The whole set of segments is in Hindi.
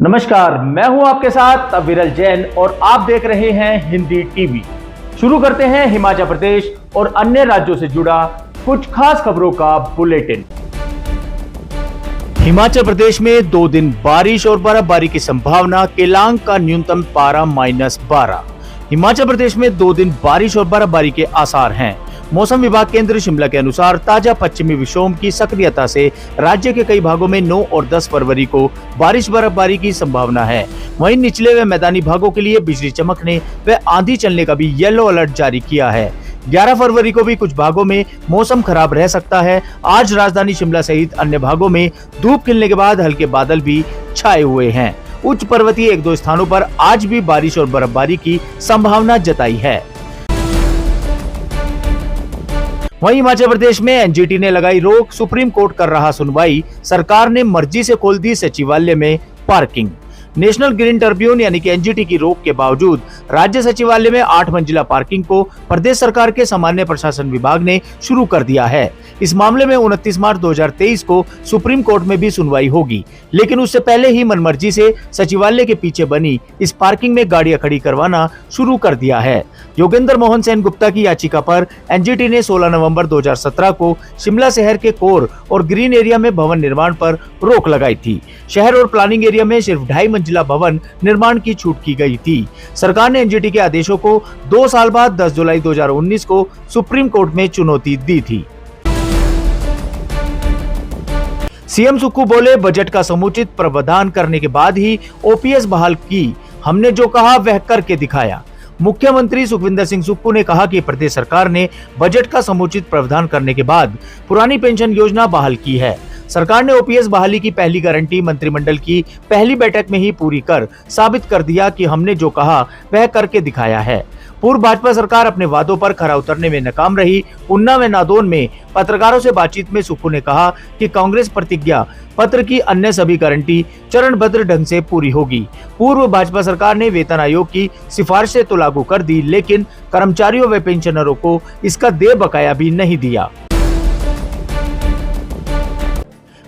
नमस्कार, मैं हूं आपके साथ विरल जैन और आप देख रहे हैं हिंदी टीवी। शुरू करते हैं हिमाचल प्रदेश और अन्य राज्यों से जुड़ा कुछ खास खबरों का बुलेटिन। हिमाचल प्रदेश में 2 दिन बारिश और बर्फबारी की संभावना, केलांग का न्यूनतम पारा -12। हिमाचल प्रदेश में 2 दिन बारिश और बर्फबारी के आसार हैं। मौसम विभाग केंद्र शिमला के अनुसार ताजा पश्चिमी विक्षोभ की सक्रियता से राज्य के कई भागों में 9 और 10 फरवरी को बारिश बर्फबारी की संभावना है। वहीं निचले व मैदानी भागों के लिए बिजली चमकने व आंधी चलने का भी येलो अलर्ट जारी किया है। 11 फरवरी को भी कुछ भागों में मौसम खराब रह सकता है। आज राजधानी शिमला सहित अन्य भागों में धूप खिलने के बाद हल्के बादल भी छाए हुए हैं। उच्च पर्वतीय 1-2 स्थानों पर आज भी बारिश और बर्फबारी की संभावना जताई है। वहीं हिमाचल प्रदेश में एनजीटी ने लगाई रोक, सुप्रीम कोर्ट कर रहा सुनवाई। सरकार ने मर्जी से खोल दी सचिवालय में पार्किंग। नेशनल ग्रीन ट्रिब्यून यानी कि एनजीटी की रोक के बावजूद राज्य सचिवालय में 8 मंजिला पार्किंग को प्रदेश सरकार के सामान्य प्रशासन विभाग ने शुरू कर दिया है। इस मामले में 29 मार्च 2023 को सुप्रीम कोर्ट में भी सुनवाई होगी, लेकिन उससे पहले ही मनमर्जी से सचिवालय के पीछे बनी इस पार्किंग में गाड़ियां खड़ी करवाना शुरू कर दिया है। योगेंद्र मोहन सेन गुप्ता की याचिका पर एनजीटी ने 16 नवंबर 2017 को शिमला शहर के कोर और ग्रीन एरिया में भवन निर्माण पर रोक लगाई थी। शहर और प्लानिंग एरिया में सिर्फ 2.5 मंजिला भवन निर्माण की छूट की गई थी। सरकार ने एनजीटी के आदेशों को 2 साल बाद 10 जुलाई 2019 को सुप्रीम कोर्ट में चुनौती दी थी। सीएम सुक्खू बोले, बजट का समुचित प्रावधान करने के बाद ही ओपीएस बहाल की, हमने जो कहा वह करके दिखाया। मुख्यमंत्री सुखविंदर सिंह सुक्खू ने कहा कि प्रदेश सरकार ने बजट का समुचित प्रावधान करने के बाद पुरानी पेंशन योजना बहाल की है। सरकार ने ओपीएस बहाली की पहली गारंटी मंत्रिमंडल की पहली बैठक में ही पूरी कर साबित कर दिया कि हमने जो कहा वह करके दिखाया है। पूर्व भाजपा सरकार अपने वादों पर खरा उतरने में नाकाम रही। उन्ना व नादौन में पत्रकारों से बातचीत में सुक्खू ने कहा कि कांग्रेस प्रतिज्ञा पत्र की अन्य सभी गारंटी चरणबद्ध ढंग से पूरी होगी। पूर्व भाजपा सरकार ने वेतन आयोग की सिफारिशें तो लागू कर दी, लेकिन कर्मचारियों व पेंशनरों को इसका देय बकाया भी नहीं दिया।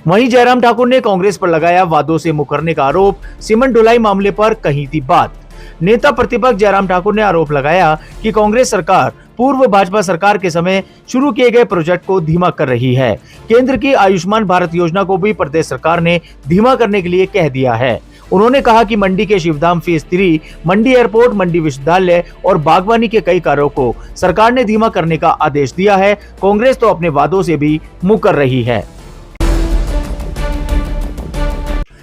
वहीं जयराम ठाकुर ने कांग्रेस पर लगाया वादों से मुकरने का आरोप। सीमेंट ढुलाई मामले पर कही थी बात। नेता प्रतिपक्ष जयराम ठाकुर ने आरोप लगाया कि कांग्रेस सरकार पूर्व भाजपा सरकार के समय शुरू किए गए प्रोजेक्ट को धीमा कर रही है। केंद्र की आयुष्मान भारत योजना को भी प्रदेश सरकार ने धीमा करने के लिए कह दिया है। उन्होंने कहा कि मंडी के शिवधाम फेज 3, मंडी एयरपोर्ट, मंडी विश्वविद्यालय और बागवानी के कई कार्यों को सरकार ने धीमा करने का आदेश दिया है। कांग्रेस तो अपने वादों से भी मुकर रही है।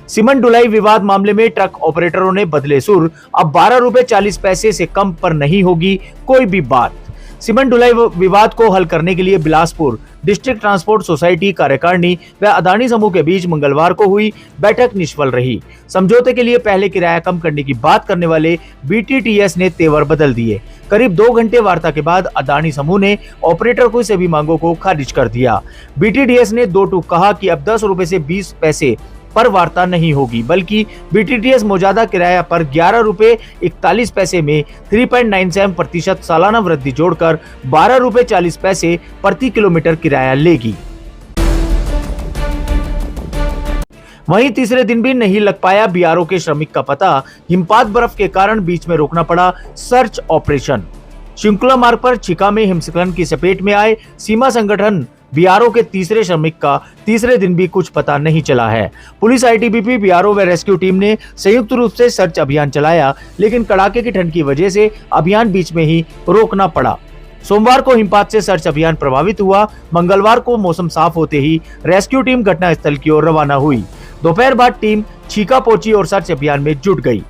सीमेंट ढुलाई विवाद मामले में ट्रक ऑपरेटरों ने बदले सुर। अब 12 रुपए 40 पैसे से कम पर नहीं होगी कोई भी बात। सीमेंट ढुलाई विवाद को हल करने के लिए बिलासपुर डिस्ट्रिक्ट ट्रांसपोर्ट सोसाइटी कार्यकारिणी व अदानी समूह के बीच मंगलवार को हुई बैठक निष्फल रही। समझौते के लिए पहले किराया कम करने की बात करने वाले बीटीटीएस ने तेवर बदल दिए। करीब 2 घंटे वार्ता के बाद अदानी समूह ने ऑपरेटर को सभी मांगों को खारिज कर दिया। बीटीटीएस ने 2 टूक कहा कि अब 10 रुपए से 20 पैसे पर वार्ता नहीं होगी, बल्कि बीटीटीएस मौजूदा किराया पर 11 रुपए 41 पैसे में 3.97% सालाना वृद्धि जोड़कर 12 रुपए 40 पैसे प्रति किलोमीटर किराया लेगी। वहीं तीसरे दिन भी नहीं लग पाया बीआरओ के श्रमिक का पता। हिमपात बर्फ के कारण बीच में रोकना पड़ा सर्च ऑपरेशन। श्रृंखला मार्ग पर छिका में हिमस्खलन की चपेट में आए सीमा संगठन बीआरओ के तीसरे श्रमिक का तीसरे दिन भी कुछ पता नहीं चला है। पुलिस, आईटीबीपी, बीआरओ व रेस्क्यू टीम ने संयुक्त रूप से सर्च अभियान चलाया, लेकिन कड़ाके की ठंड की वजह से अभियान बीच में ही रोकना पड़ा। सोमवार को हिमपात से सर्च अभियान प्रभावित हुआ। मंगलवार को मौसम साफ होते ही रेस्क्यू टीम घटनास्थल की ओर रवाना हुई। दोपहर बाद टीम छीका पहुंची और सर्च अभियान में जुट गई।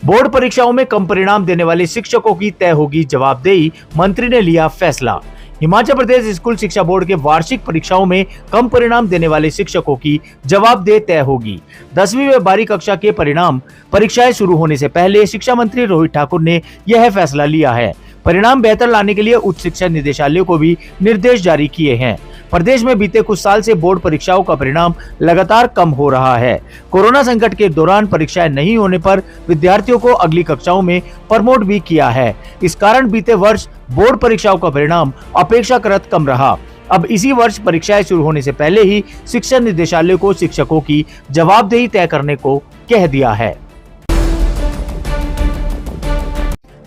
बोर्ड परीक्षाओं में कम परिणाम देने वाले शिक्षकों की तय होगी जवाबदेही, मंत्री ने लिया फैसला। हिमाचल प्रदेश स्कूल शिक्षा बोर्ड के वार्षिक परीक्षाओं में कम परिणाम देने वाले शिक्षकों की जवाबदेही तय होगी। 10वीं व 12वीं कक्षा के परिणाम परीक्षाएं शुरू होने से पहले शिक्षा मंत्री रोहित ठाकुर ने यह फैसला लिया है। परिणाम बेहतर लाने के लिए उच्च शिक्षा निदेशालय को भी निर्देश जारी किए हैं। प्रदेश में बीते कुछ साल से बोर्ड परीक्षाओं का परिणाम लगातार कम हो रहा है। कोरोना संकट के दौरान परीक्षाएं नहीं होने पर विद्यार्थियों को अगली कक्षाओं में प्रमोट भी किया है। इस कारण बीते वर्ष बोर्ड परीक्षाओं का परिणाम अपेक्षाकृत कम रहा। अब इसी वर्ष परीक्षाएं शुरू होने से पहले ही शिक्षा निदेशालय को शिक्षकों की जवाबदेही तय करने को कह दिया है।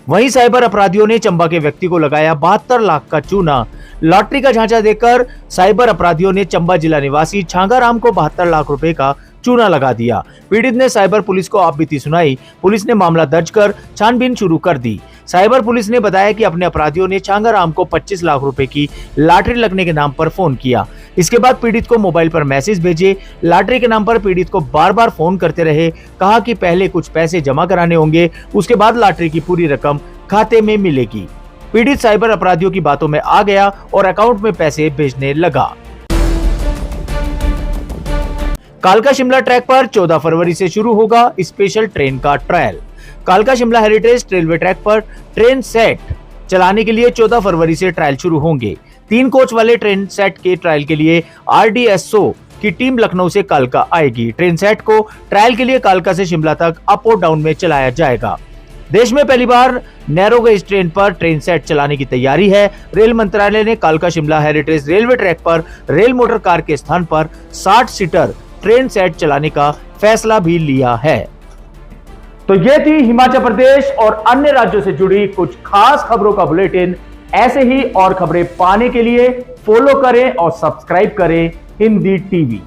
वहीं साइबर अपराधियों ने चंबा के व्यक्ति को लगाया 72 लाख का चूना। लॉटरी का झांझा देकर साइबर अपराधियों ने चंबा जिला निवासी छांगाराम को 72 लाख रुपए का चूना लगा दिया। पीड़ित ने साइबर पुलिस को आपबीती सुनाई। पुलिस ने मामला दर्ज कर छानबीन शुरू कर दी। साइबर पुलिस ने बताया कि अपने अपराधियों ने छांगाराम को 25 लाख रुपए की लॉटरी लगने के नाम पर फोन किया। इसके बाद पीड़ित को मोबाइल पर मैसेज भेजे। लॉटरी के नाम पर पीड़ित को बार बार फोन करते रहे। कहा कि पहले कुछ पैसे जमा कराने होंगे, उसके बाद लॉटरी की पूरी रकम खाते में मिलेगी। पीड़ित साइबर अपराधियों की बातों में आ गया और अकाउंट में पैसे भेजने लगा। कालका शिमला ट्रैक पर 14 फरवरी से शुरू होगा स्पेशल ट्रेन का ट्रायल। कालका शिमला हेरिटेज रेलवे ट्रैक पर ट्रेन सेट चलाने के लिए 14 फरवरी से ट्रायल शुरू होंगे। 3 कोच वाले ट्रेन सेट के ट्रायल के लिए RDSO की टीम लखनऊ से कालका आएगी। ट्रेन सेट को ट्रायल के लिए कालका से शिमला तक अप और डाउन में चलाया जाएगा। देश में पहली बार नैरो गेज ट्रेन पर ट्रेन सेट चलाने की तैयारी है। रेल मंत्रालय ने कालका शिमला हेरिटेज रेलवे ट्रैक पर रेल मोटर कार के स्थान पर 60 सीटर ट्रेन सेट चलाने का फैसला भी लिया है। तो ये थी हिमाचल प्रदेश और अन्य राज्यों से जुड़ी कुछ खास खबरों का बुलेटिन। ऐसे ही और खबरें पाने के लिए फॉलो करें और सब्सक्राइब करें हिंदी टीवी।